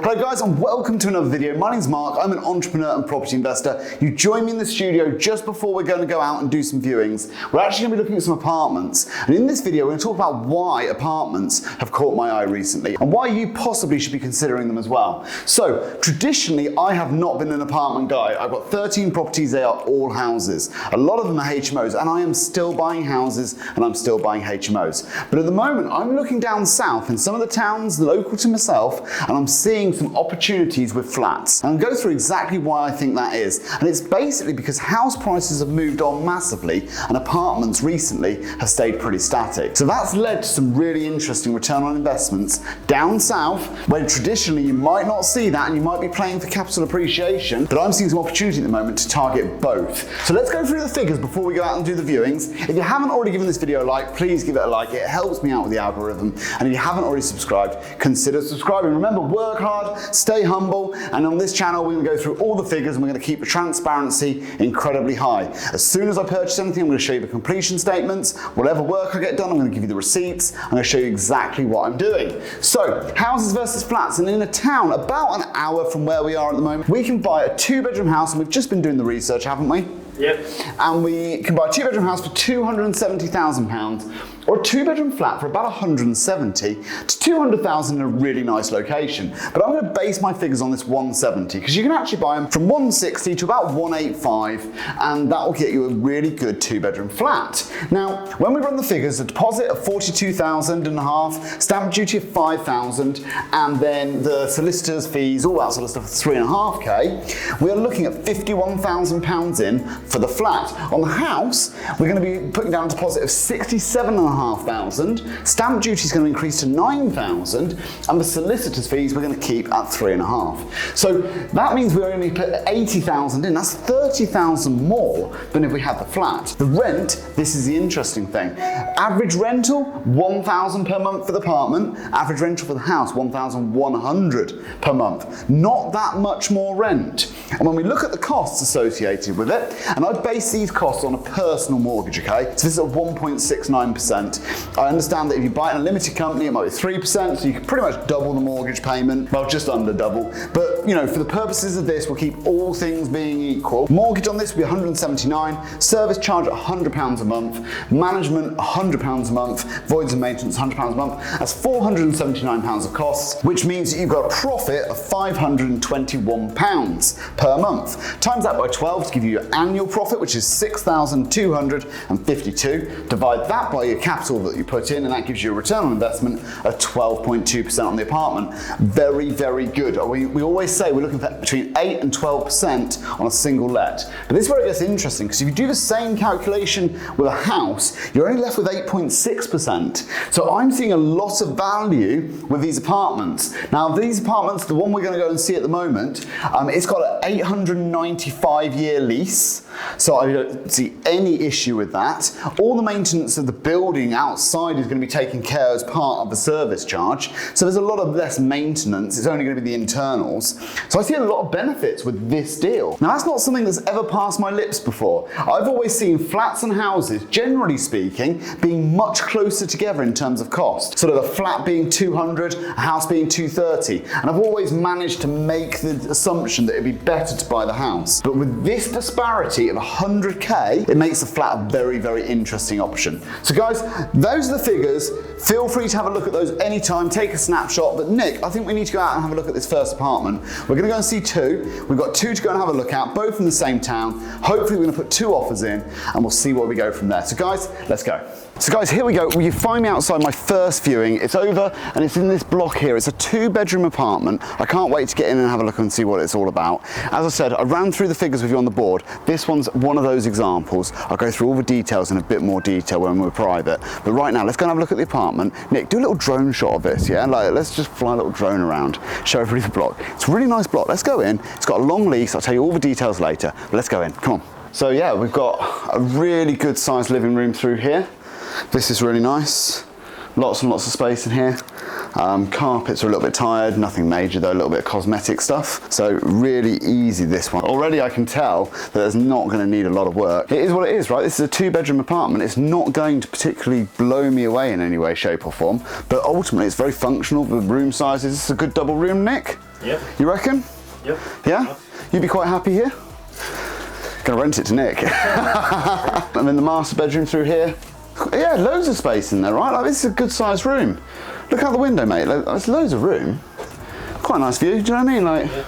Hello guys and welcome to another video. My name's Mark, I'm an entrepreneur and property investor. You joined me in the studio just before we're going to go out and do some viewings. We're actually going to be looking at some apartments, and in this video we're going to talk about why apartments have caught my eye recently and why you possibly should be considering them as well. So traditionally I have not been an apartment guy. I've got 13 properties, they are all houses. A lot of them are HMOs and I am still buying houses and I'm still buying HMOs. But at the moment I'm looking down south in some of the towns local to myself and I'm seeing some opportunities with flats. And I'll go through exactly why I think that is. And it's basically because house prices have moved on massively and apartments recently have stayed pretty static. So that's led to some really interesting return on investments down south, where traditionally you might not see that and you might be playing for capital appreciation, but I'm seeing some opportunity at the moment to target both. So let's go through the figures before we go out and do the viewings. If you haven't already given this video a like, please give it a like. It helps me out with the algorithm. And if you haven't already subscribed, consider subscribing. Remember, work hard, stay humble, and on this channel we're going to go through all the figures and we're going to keep the transparency incredibly high. As soon as I purchase anything, I'm going to show you the completion statements. Whatever work I get done, I'm going to give you the receipts. I'm going to show you exactly what I'm doing. So, houses versus flats, and in a town about an hour from where we are at the moment, we can buy a 2-bedroom house, and we've just been doing the research, haven't we? Yep. And we can buy a 2-bedroom house for £270,000 or a 2-bedroom flat for about 170 to 200,000 in a really nice location. But I'm going to base my figures on this 170 because you can actually buy them from 160 to about 185, and that will get you a really good 2-bedroom flat. Now, when we run the figures, a deposit of 42,000 and a half, stamp duty of 5,000, and then the solicitor's fees, all that sort of stuff, 3.5k, we're looking at £51,000 in for the flat. On the house, we're going to be putting down a deposit of 67,500, stamp duty is going to increase to 9,000, and the solicitor's fees we're going to keep at 3.5. So that means we only put 80,000 in. That's 30,000 more than if we had the flat. The rent, this is the interesting thing. Average rental, 1,000 per month for the apartment. Average rental for the house, 1,100 per month. Not that much more rent. And when we look at the costs associated with it, and I base these costs on a personal mortgage, okay? So this is at 1.69%. I understand that if you buy it in a limited company, it might be 3%, so you can pretty much double the mortgage payment. Well, just under double. But, you know, for the purposes of this, we'll keep all things being equal. Mortgage on this will be 179, service charge at £100 a month, management £100 a month, voids and maintenance £100 a month. That's £479 of costs, which means that you've got a profit of £521 per month. Times that by 12 to give you your annual profit, which is 6,252. Divide that by your capital that you put in, and that gives you a return on investment of 12.2% on the apartment. Very, very good. We always say we're looking for between 8 and 12% on a single let. But this is where it gets interesting, because if you do the same calculation with a house, you're only left with 8.6%. So I'm seeing a lot of value with these apartments. Now, these apartments, the one we're going to go and see at the moment, it's got an 895-year lease. So I don't see any issue with that. All the maintenance of the building outside is going to be taken care of as part of the service charge. So there's a lot of less maintenance. It's only going to be the internals. So I see a lot of benefits with this deal. Now, that's not something that's ever passed my lips before. I've always seen flats and houses, generally speaking, being much closer together in terms of cost. Sort of a flat being 200, a house being 230. And I've always managed to make the assumption that it'd be better to buy the house. But with this disparity of 100k, it makes the flat a very, very interesting option. So guys, those are the figures. Feel free to have a look at those anytime, take a snapshot. But Nick, I think we need to go out and have a look at this first apartment. We're going to go and see two. We've got two to go and have a look at, both in the same town. Hopefully we're going to put 2 offers in and we'll see where we go from there. So guys, let's go. So guys, here we go. You find me outside my first viewing. It's over and it's in this block here. It's a 2-bedroom apartment. I can't wait to get in and have a look and see what it's all about. As I said, I ran through the figures with you on the board. This one's one of those examples. I'll go through all the details in a bit more detail when we're private. But right now, let's go and have a look at the apartment. Nick, do a little drone shot of this, yeah? Like, let's just fly a little drone around, show everybody the block. It's a really nice block. Let's go in. It's got a long lease. I'll tell you all the details later. But let's go in. Come on. So yeah, we've got a really good sized living room through here. This is really nice. Lots and lots of space in here. Carpets are a little bit tired, nothing major though, a little bit of cosmetic stuff. So really easy, this one. Already I can tell that it's not going to need a lot of work. It is what it is, right? This is a 2-bedroom apartment. It's not going to particularly blow me away in any way, shape or form, but ultimately it's very functional. The room sizes, it's a good double room, Nick. Yeah. You reckon? Yep. Yeah? You'd be quite happy here? Gonna rent it to Nick. I'm in the master bedroom through here. Yeah, loads of space in there, right? Like, this is a good sized room. Look out the window, mate. There's loads of room. Quite a nice view, do you know what I mean? Like, Yeah.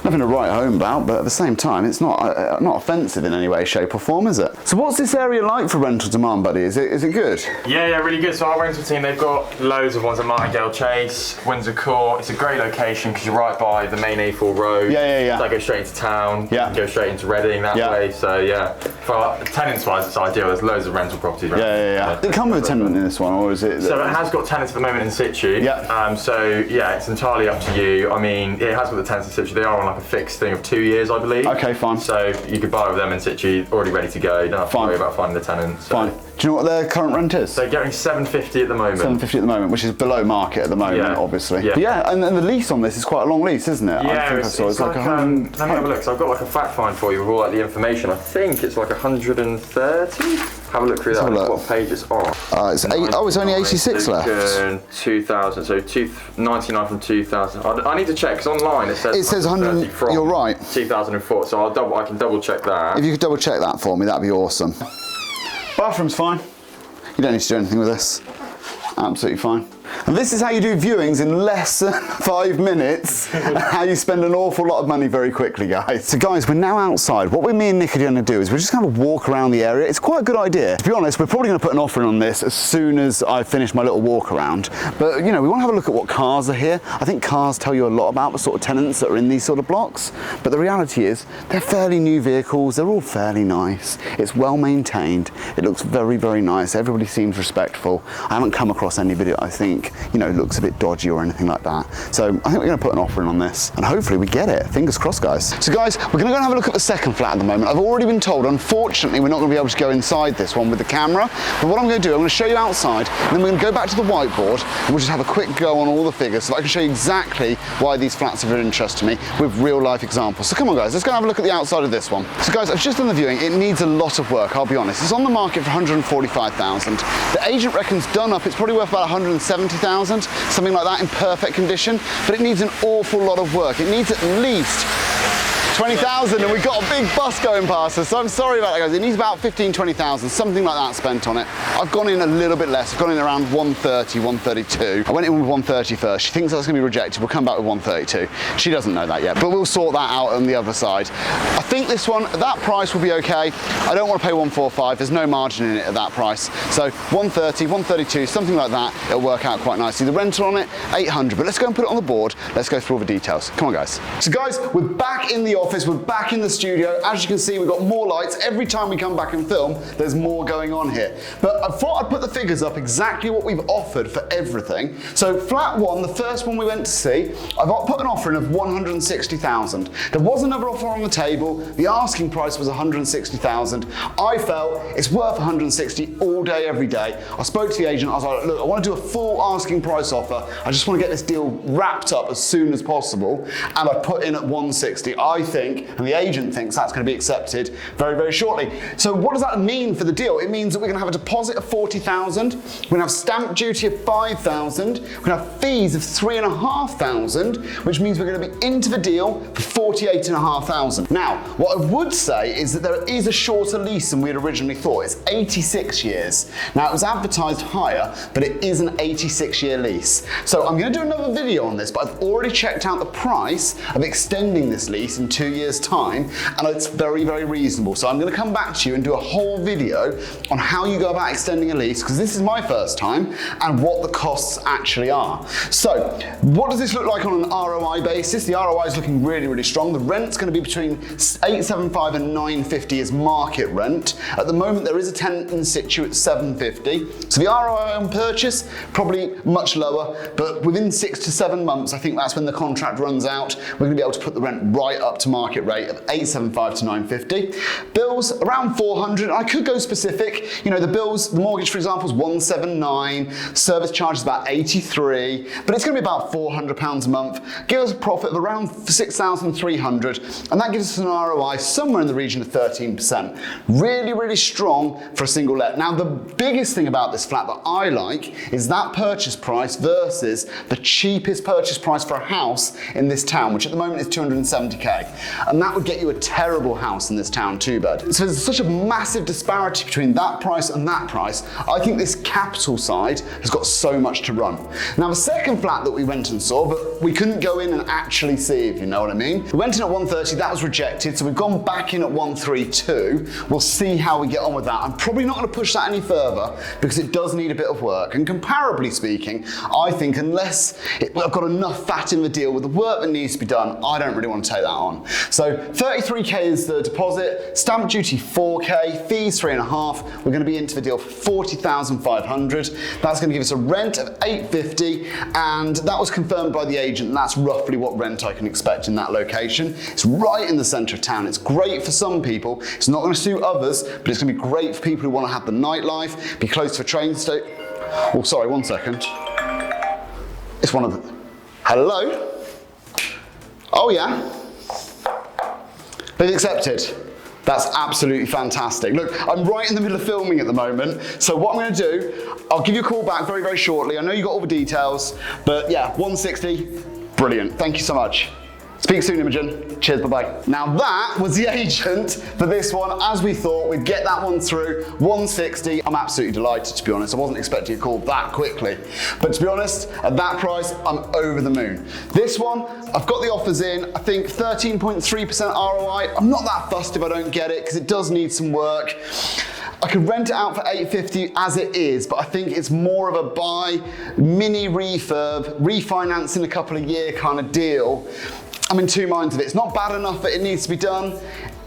nothing to write home about, but at the same time, it's not offensive in any way, shape or form, is it? So what's this area like for rental demand, buddy? Is it good? Yeah, really good. So our rental team, they've got loads of ones at Martingale Chase, Windsor Court. It's a great location because you're right by the main A4 road. Yeah. So I go straight into town. Yeah. You can go straight into Reading that way. So yeah, for tenants-wise, it's ideal. There's loads of rental properties. Yeah. Did it come with a tenant in this one, or is it? So it has got tenants at the moment in situ. Yeah. So yeah, it's entirely up to you. I mean, it has got the tenants in situ. They are on like a fixed thing of 2 years, I believe. Okay, fine. So you could buy with them in situ, already ready to go. You don't have to worry about finding the tenant. So. Fine. Do you know what their current rent is? They're getting $750 at the moment. $750 at the moment, which is below market at the moment, obviously. Yeah. And the lease on this is quite a long lease, isn't it? Yeah, I think I saw it's like let me have a look. So I've got like a fact find for you with all like the information. I think it's like 130. Have a look through that. What page it's on? It's only 86 left. 2000. So 99 from 2000. I need to check because online it says 100. From you're right. 2004. So I can double check that. If you could double check that for me, that'd be awesome. Bathroom's fine. You don't need to do anything with this. Absolutely fine. And this is how you do viewings in less than 5 minutes and how you spend an awful lot of money very quickly, guys. So guys, we're now outside. What me and Nick are going to do is we're just going to walk around the area. It's quite a good idea. To be honest, we're probably going to put an offer in on this as soon as I finish my little walk around. But you know, we want to have a look at what cars are here. I think cars tell you a lot about the sort of tenants that are in these sort of blocks. But the reality is they're fairly new vehicles. They're all fairly nice. It's well maintained. It looks very, very nice. Everybody seems respectful. I haven't come across anybody I think, you know, looks a bit dodgy or anything like that. So I think we're going to put an offer in on this and hopefully we get it. Fingers crossed, guys. So guys, we're going to go and have a look at the second flat at the moment. I've already been told, unfortunately, we're not going to be able to go inside this one with the camera. But what I'm going to do, I'm going to show you outside and then we're going to go back to the whiteboard and we'll just have a quick go on all the figures so that I can show you exactly why these flats are of interest to me with real life examples. So come on, guys, let's go and have a look at the outside of this one. So guys, I've just done the viewing. It needs a lot of work, I'll be honest. It's on the market for 145,000. The agent reckons done up, it's probably worth about 170,000, something like that in perfect condition, but it needs an awful lot of work. It needs at least 20,000 and we've got a big bus going past us, so I'm sorry about that, guys. It needs about 15, 20,000, something like that spent on it. I've gone in a little bit less. I've gone in around 130, 132. I went in with 130 first. She thinks that's going to be rejected. We'll come back with 132. She doesn't know that yet, but we'll sort that out on the other side. I think this one, that price will be okay. I don't want to pay 145. There's no margin in it at that price. So 130, 132, something like that. It'll work out quite nicely. The rental on it, 800, but let's go and put it on the board. Let's go through all the details. Come on, guys. So guys, we're back in the office. We're back in the studio. As you can see, we've got more lights. Every time we come back and film, there's more going on here. But I thought I'd put the figures up exactly what we've offered for everything. So flat one, the first one we went to see, I've put an offer in of 160,000. There was another offer on the table. The asking price was 160,000. I felt it's worth 160 all day, every day. I spoke to the agent. I was like, look, I want to do a full asking price offer. I just want to get this deal wrapped up as soon as possible. And I put in at 160. I think, and the agent thinks that's going to be accepted very, very shortly. So what does that mean for the deal? It means that we're going to have a deposit of 40,000. We're going to have stamp duty of 5,000. We're going to have fees of 3,500, which means we're going to be into the deal for 48,500. Now, what I would say is that there is a shorter lease than we had originally thought. It's 86 years. Now, it was advertised higher, but it is an 86-year lease. So I'm going to do another video on this, but I've already checked out the price of extending this lease in 2 years' time, and it's very, very reasonable. So I'm going to come back to you and do a whole video on how you go about extending a lease, because this is my first time, and what the costs actually are. So what does this look like on an ROI basis? The ROI is looking really, really strong. The rent's going to be between 875 and 950 as market rent. At the moment, there is a tenant in situ at 750. So the ROI on purchase, probably much lower, but within 6 to 7 months, I think that's when the contract runs out. We're going to be able to put the rent right up to to market rate of 875 to 950. Bills around 400. I could go specific. You know, the bills, the mortgage, for example, is 179. Service charge is about 83, but it's going to be about £400 a month. Give us a profit of around 6,300, and that gives us an ROI somewhere in the region of 13%. Really, really strong for a single let. Now, the biggest thing about this flat that I like is that purchase price versus the cheapest purchase price for a house in this town, which at the moment is 270k. And that would get you a terrible house in this town, 2-bed. So there's such a massive disparity between that price and that price. I think this capital side has got so much to run. Now, the second flat that we went and saw, but we couldn't go in and actually see, if you know what I mean. We went in at 130, that was rejected, so we've gone back in at 132. We'll see how we get on with that. I'm probably not going to push that any further because it does need a bit of work. And comparably speaking, I think unless I've got enough fat in the deal with the work that needs to be done, I don't really want to take that on. So 33k is the deposit, stamp duty 4k, fees 3.5. We're going to be into the deal for 40,500. That's going to give us a rent of 850, and that was confirmed by the agent, and that's roughly what rent I can expect in that location. It's right in the centre of town. It's great for some people. It's not going to suit others, but it's going to be great for people who want to have the nightlife, be close to a train station. Oh, sorry, 1 second. It's one of the... Hello? Oh, yeah? They've accepted. That's absolutely fantastic. Look, I'm right in the middle of filming at the moment, so what I'm going to do, I'll give you a call back very, very shortly. I know you got all the details, but yeah, 160, brilliant. Thank you so much. Speak soon, Imogen. Cheers, bye-bye. Now that was the agent for this one. As we thought, we'd get that one through, 160. I'm absolutely delighted, to be honest. I wasn't expecting a call that quickly. But to be honest, at that price, I'm over the moon. This one, I've got the offers in, I think 13.3% ROI. I'm not that fussed if I don't get it, because it does need some work. I could rent it out for 850 as it is, but I think it's more of a buy, mini refurb, refinance in a couple of year kind of deal. I'm in two minds of it. It's not bad enough that it needs to be done.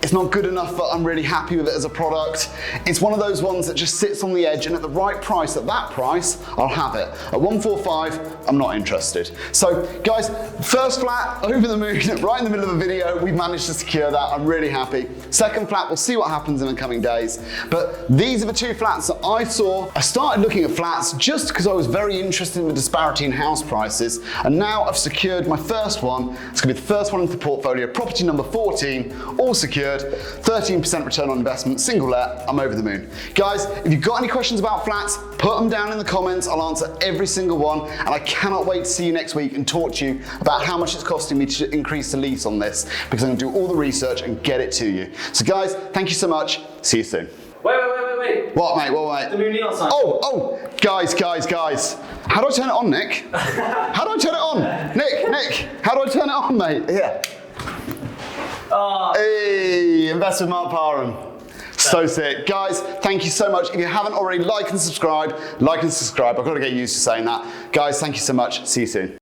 It's not good enough that I'm really happy with it as a product. It's one of those ones that just sits on the edge, and at the right price, at that price, I'll have it. At 145, I'm not interested. So guys, first flat, over the moon, right in the middle of the video, we've managed to secure that. I'm really happy. Second flat, we'll see what happens in the coming days. But these are the two flats that I saw. I started looking at flats just because I was very interested in the disparity in house prices. And now I've secured my first one. It's gonna be the first one into the portfolio, property number 14, all secured. 13% return on investment, single let. I'm over the moon. Guys, if you've got any questions about flats, put them down in the comments. I'll answer every single one, and I cannot wait to see you next week and talk to you about how much it's costing me to increase the lease on this, because I'm gonna do all the research and get it to you. So guys, thank you so much. See you soon. Wait. What, mate? What, mate? The new neon sign. Oh, guys. How do I turn it on, Nick? How do I turn it on? Nick, how do I turn it on, mate? Yeah. Hey, invest with Mark Parham. So sick. Guys, thank you so much. If you haven't already, like and subscribe. I've got to get used to saying that. Guys, thank you so much. See you soon.